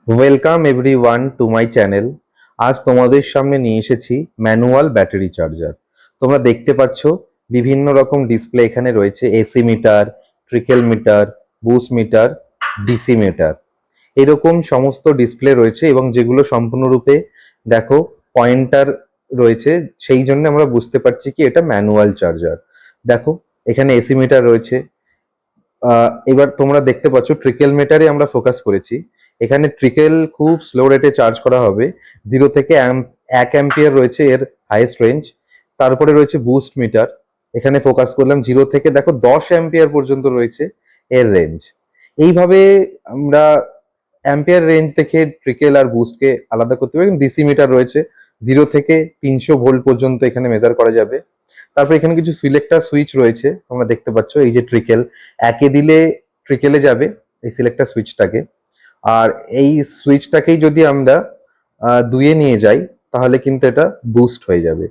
Welcome everyone to my channel. আজ তোমাদের সামনে নিয়ে এসেছি ম্যানুয়াল ব্যাটারি চার্জার। তোমরা দেখতে পাচ্ছ বিভিন্ন রকম ডিসপ্লে এখানে রয়েছে, AC meter, trickle meter, boost meter, DC meter, এরকম সমস্ত ডিসপ্লে রয়েছে এবং যেগুলো সম্পূর্ণরূপে দেখো পয়েন্টার রয়েছে, সেই জন্য আমরা বুঝতে পারছি কি এটা ম্যানুয়াল চার্জার। দেখো এখানে এসি মিটার রয়েছে। এবার তোমরা দেখতে পাচ্ছ ট্রিকেল মিটারে আমরা ফোকাস করেছি। এখানে ট্রিকেল খুব স্লো রেটে চার্জ করা হবে, 0 থেকে 1 অ্যাম্পিয়ার রয়েছে এর হাইয়েস্ট রেঞ্জ। তারপরে রয়েছে বুস্ট মিটার, এখানে ফোকাস করলাম 0 থেকে দেখো 10 অ্যাম্পিয়ার পর্যন্ত রয়েছে এর রেঞ্জ। এইভাবে আমরা অ্যাম্পিয়ার রেঞ্জ থেকে ট্রিকেল আর বুস্টকে আলাদা করতে পারি। ডিসি মিটার রয়েছে, 0 থেকে 300 ভোল্ট পর্যন্ত এখানে মেজার করা যাবে। তারপর এখানে কিছু সিলেক্টার সুইচ রয়েছে, তোমরা দেখতে পাচ্ছ এই যে ট্রিকেল, একে দিলে ট্রিকেলে যাবে এই সিলেক্টার সুইচটাকে, আর এই সুইচটাকেই যদি আমরা দুয়ে নিয়ে যাই তাহলে কিন্তু এটা বুস্ট হয়ে যাবে।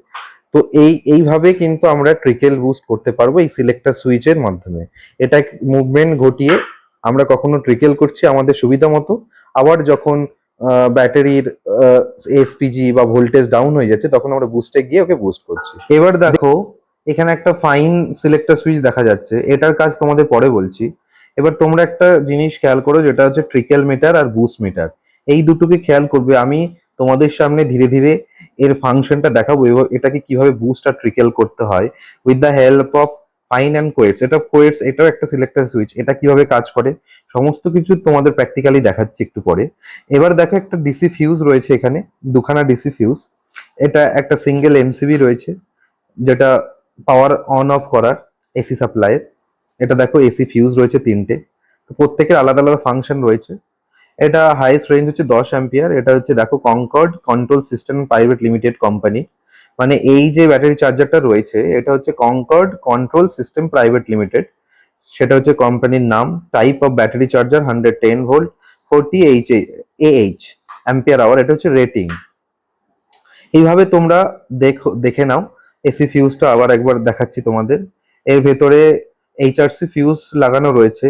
তো এইভাবে কিন্তু আমরা ট্রিকেল বুস্ট করতে পারবো এই সিলেক্টার সুইচের মাধ্যমে। এটা মুভমেন্ট ঘটিয়ে আমরা কখনো ট্রিকেল করছি আমাদের সুবিধা মতো, আবার যখন ব্যাটারির এসপিজি বা ভোল্টেজ ডাউন হয়ে যাচ্ছে তখন আমরা বুস্টে গিয়ে ওকে বুস্ট করছি। এবার দেখো এখানে একটা ফাইন সিলেক্টর সুইচ দেখা যাচ্ছে, এটার কাজ তোমাদের পরে বলছি। এবার তোমরা একটা জিনিস খেয়াল করো, যেটা হচ্ছে ট্রিকেল মিটার আর বুস্ট মিটার, এই দুটোকে খেয়াল করবে। আমি তোমাদের সামনে ধীরে ধীরে এর ফাংশনটা দেখাবো এবং এটাকে কিভাবে বুস্ট আর ট্রিকেল করতে হয় with the help of fine and quotes. এটাও একটা সিলেক্টর সুইচ, এটা কিভাবে কাজ করে সমস্ত কিছু তোমাদের প্র্যাকটিক্যালি দেখাচ্ছি একটু পরে। এবার দেখো একটা ডিসি ফিউজ রয়েছে এখানে, দুখানা ডিসি ফিউজ। এটা একটা সিঙ্গেল এমসিবি রয়েছে যেটা পাওয়ার অন অফ করার এসি সাপ্লাইয়ের। এটা দেখো এসি ফিউজ রয়েছে 3টে, তো প্রত্যেকের আলাদা আলাদা ফাংশন রয়েছে। এটা হাইয়েস্ট রেঞ্জ হচ্ছে 10 অ্যাম্পিয়ার। এটা হচ্ছে দেখো Concord control system private limited company, মানে এই যে ব্যাটারি চার্জারটা রয়েছে এটা হচ্ছে Concord control system private limited, সেটা হচ্ছে কোম্পানির নাম। Type of battery charger 110 volt, 40 AH ampere hour, এটা হচ্ছে রেটিং। এইভাবে তোমরা দেখে নাও। এসি ফিউজটা আবার একবার দেখাচ্ছি তোমাদের। এর ভেতরে এইচআরসি ফিউজ লাগানো রয়েছে।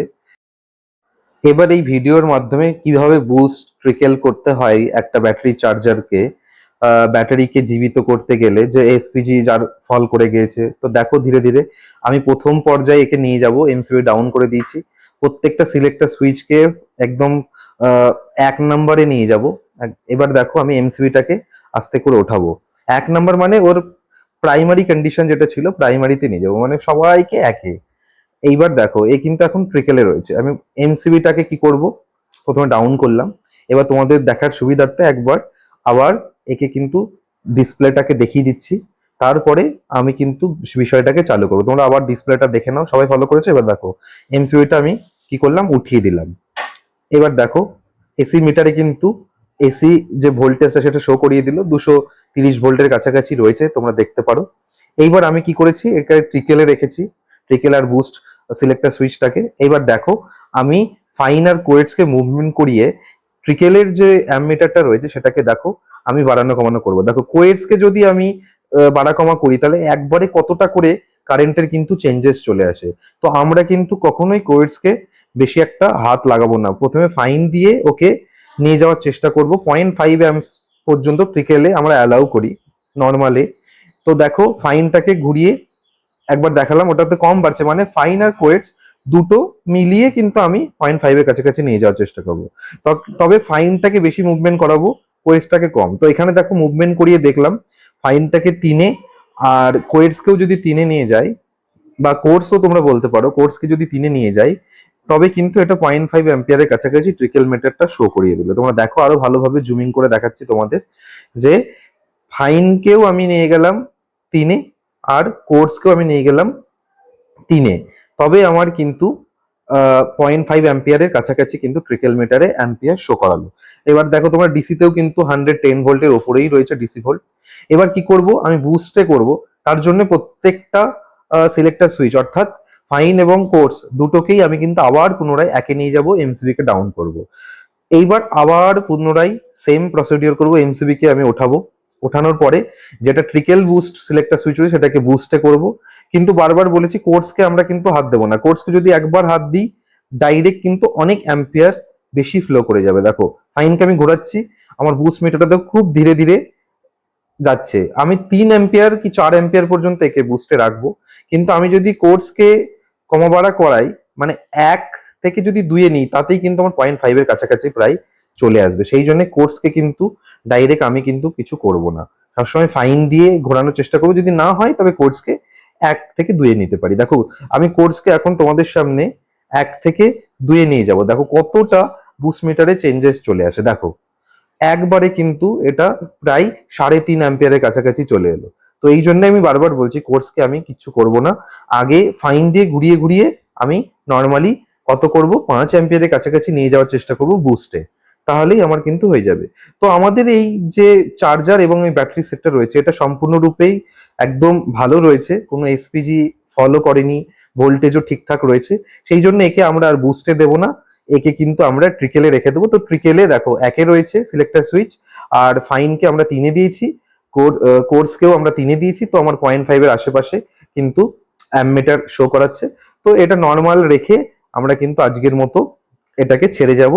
এবার এই ভিডিওর মাধ্যমে কিভাবে বুস্ট ট্রিকেল করতে হয় একটা ব্যাটারি চার্জারকে, ব্যাটারিকে জীবিত করতে গেলে যে এসপিজি যার ফল করে গিয়েছে, তো দেখো ধীরে ধীরে আমি প্রথম পর্যায়ে একে নিয়ে যাব, এমসিবি ডাউন করে দিয়েছি। প্রত্যেকটা সিলেক্টর সুইচকে একদম 1 নম্বরে নিয়ে যাব। এবার দেখো আমি এমসিবিটাকে আস্তে করে ওঠাবো। 1 নম্বর মানে ওর প্রাইমারি কন্ডিশন যেটা ছিল প্রাইমারিতে নিয়ে যাবো, মানে সবাইকে একে। এইবার দেখো এ কিন্তু এখন ট্রিকেলে রয়েছে, আমি এমসিবিটাকে কি করব, প্রথমে ডাউন করলাম। এবার তোমাদের দেখার সুবিধার্থে একবার আবার একে কিন্তু ডিসপ্লেটাকে দেখিয়ে দিচ্ছি, তারপরে আমি কিন্তু বিষয়টাকে চালু করবো। তোমরা আবার ডিসপ্লেটা দেখে নাও, সবাই ফলো করেছো। এবার দেখো এমসিবিটা আমি কি করলাম, উঠিয়ে দিলাম। এবার দেখো এসি মিটারে কিন্তু এসি যে ভোল্টেজটা সেটা শো করিয়ে দিল, 230 ভোল্টের কাছাকাছি রয়েছে, তোমরা দেখতে পারো। এইবার আমি কি করেছি, এটা ট্রিকেলে রেখেছি, ট্রিকেল আর বুস্ট সিলেক্টর সুইচটাকে। এইবার দেখো আমি ফাইন আর কোয়েটসকে মুভমেন্ট করিয়ে ট্রিকেলের যে অ্যামমিটারটা রয়েছে সেটাকে দেখো আমি বাড়ানো কমানো করব। দেখো কোয়েটসকে যদি আমি বাড়া কমা করি তাহলে একবারে কতটা করে কারেন্টের কিন্তু চেঞ্জেস চলে আসে। তো আমরা কিন্তু কখনোই কোয়েটসকে বেশি একটা হাত লাগাবো না, প্রথমে ফাইন দিয়ে ওকে নিয়ে যাওয়ার চেষ্টা করব। 0.5 অ্যাম্পস পর্যন্ত ট্রিকেলে আমরা অ্যালাউ করি নর্মালে। তো দেখো ফাইনটাকে ঘুরিয়ে একবার দেখালাম, ওটাতে কম বাড়ছে, মানে ফাইন আর কোয়েটস দুটো মিলিয়ে কিন্তু আমি 0.5-এর কাছাকাছি নিয়ে যাওয়ার চেষ্টা করবো। তবে ফাইনটাকে বেশি মুভমেন্ট করাবো, কোয়েটসটাকে কম। তো এখানে দেখো মুভমেন্ট করিয়ে দেখলাম ফাইনটাকে 3-এ আর কোয়েটসকেও যদি 3-এ নিয়ে যাই, বা কোর্সও তোমরা বলতে পারো, কোর্সকে যদি 3-এ নিয়ে যাই তবে কিন্তু এটা 0.5 অ্যাম্পিয়ারের কাছাকাছি ট্রিকেল মিটারটা শো করিয়ে দিল। তোমরা দেখো আরো ভালোভাবে জুমিং করে দেখাচ্ছি তোমাদের, যে ফাইনকেও আমি নিয়ে গেলাম 3-এ আর কোর্সকেও আমি নিয়ে গেলাম 3-এ, তবে আমার কিন্তু 0.5 অ্যাম্পিয়ারের কাছাকাছি কিন্তু ট্রিকেল মিটারে অ্যাম্পিয়ার শো করালো। এবার দেখো তোমার ডিসিতেও কিন্তু 110 ভোল্টের ওপরেই রয়েছে ডিসি ভোল্ট। এবার কি করব, আমি বুস্টে করব, তার জন্য প্রত্যেকটা সিলেক্টর সুইচ অর্থাৎ ফাইন এবং কোর্স দুটোকেই আমি কিন্তু আবার পুনরায় একে নিয়ে যাব, এমসিবি কে ডাউন করব। এইবার আবার পুনরায় সেম প্রসিডিওর করব, এমসিবি কে আমি ওঠাবো। ওঠানোর পরে যেটা ট্রিকেল বুস্ট সিলেক্টর সুইচ রয়েছে সেটাকে বুস্টে করব। কিন্তু বারবার বলেছি কোর্সকে আমরা কিন্তু হাত দেবো না, কোর্সকে যদি একবার হাত দিই ডাইরেক্ট কিন্তু অনেক অ্যাম্পিয়ার বেশি ফ্লো করে যাবে। দেখো ফাইনকে আমি ঘোরাচ্ছি, আমার বুস্ট মিটারটা দেখো খুব ধীরে ধীরে যাচ্ছে। আমি 3 অ্যাম্পিয়ার কি 4 অ্যাম্পিয়ার পর্যন্ত একে বুস্টে রাখবো, কিন্তু আমি যদি কোর্সকে কমা বাড়া করাই, মানে 1 থেকে যদি 2-এ নিই, তাতেই কিন্তু আমার 0.5-এর কাছাকাছি প্রায় চলে আসবে। সেই জন্য কোর্সকে কিন্তু ডাইরেক্ট আমি কিন্তু কিছু করব না, সবসময় ফাইন দিয়ে ঘোরানোর চেষ্টা করবো। যদি না হয় তবে কোর্সকে 1 থেকে 2-এ নিতে পারি। দেখো আমি কোর্সকে এখন তোমাদের সামনে 1 থেকে 2-এ নিয়ে যাব, দেখো কতটা বুস্ট মিটারে চেঞ্জেস চলে আসে। দেখো একবারে কিন্তু এটা প্রায় 3.5 অ্যাম্পিয়ারের কাছাকাছি চলে এলো। তো এই জন্য আমি বারবার বলছি কোর্সকে আমি কিচ্ছু করব না, আগে ফাইন দিয়ে ঘুরিয়ে ঘুরিয়ে আমি নর্মালি কত করব, 5 অ্যাম্পিয়ারের কাছাকাছি নিয়ে যাওয়ার চেষ্টা করব বুস্টে, তাহলেই আমার কিন্তু হয়ে যাবে। তো আমাদের এই যে চার্জার এবং এই ব্যাটারি সেটটা রয়েছে, এটা সম্পূর্ণরূপেই একদম ভালো রয়েছে, কোনো এসপিজি ফলো করেনি, ভোল্টেজও ঠিকঠাক রয়েছে। সেই জন্য একে আমরা আর বুস্টে দেবো না, একে কিন্তু আমরা ট্রিকেলে রেখে দেবো। তো ট্রিকেলে দেখো 1-এ রয়েছে সিলেক্টর সুইচ, আর ফাইনকে আমরা 3-এ দিয়েছি, কোর্সকেও আমরা 3-এ দিয়েছি। তো আমার 0.5-এর আশেপাশে কিন্তু অ্যামমিটার শো করাচ্ছে। তো এটা নর্মাল রেখে আমরা কিন্তু আজকের মতো এটাকে ছেড়ে যাব।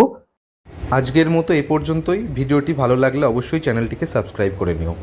আজকের মতো এ পর্যন্তই। ভিডিওটি ভালো লাগলে অবশ্যই চ্যানেলটিকে সাবস্ক্রাইব করে নিও।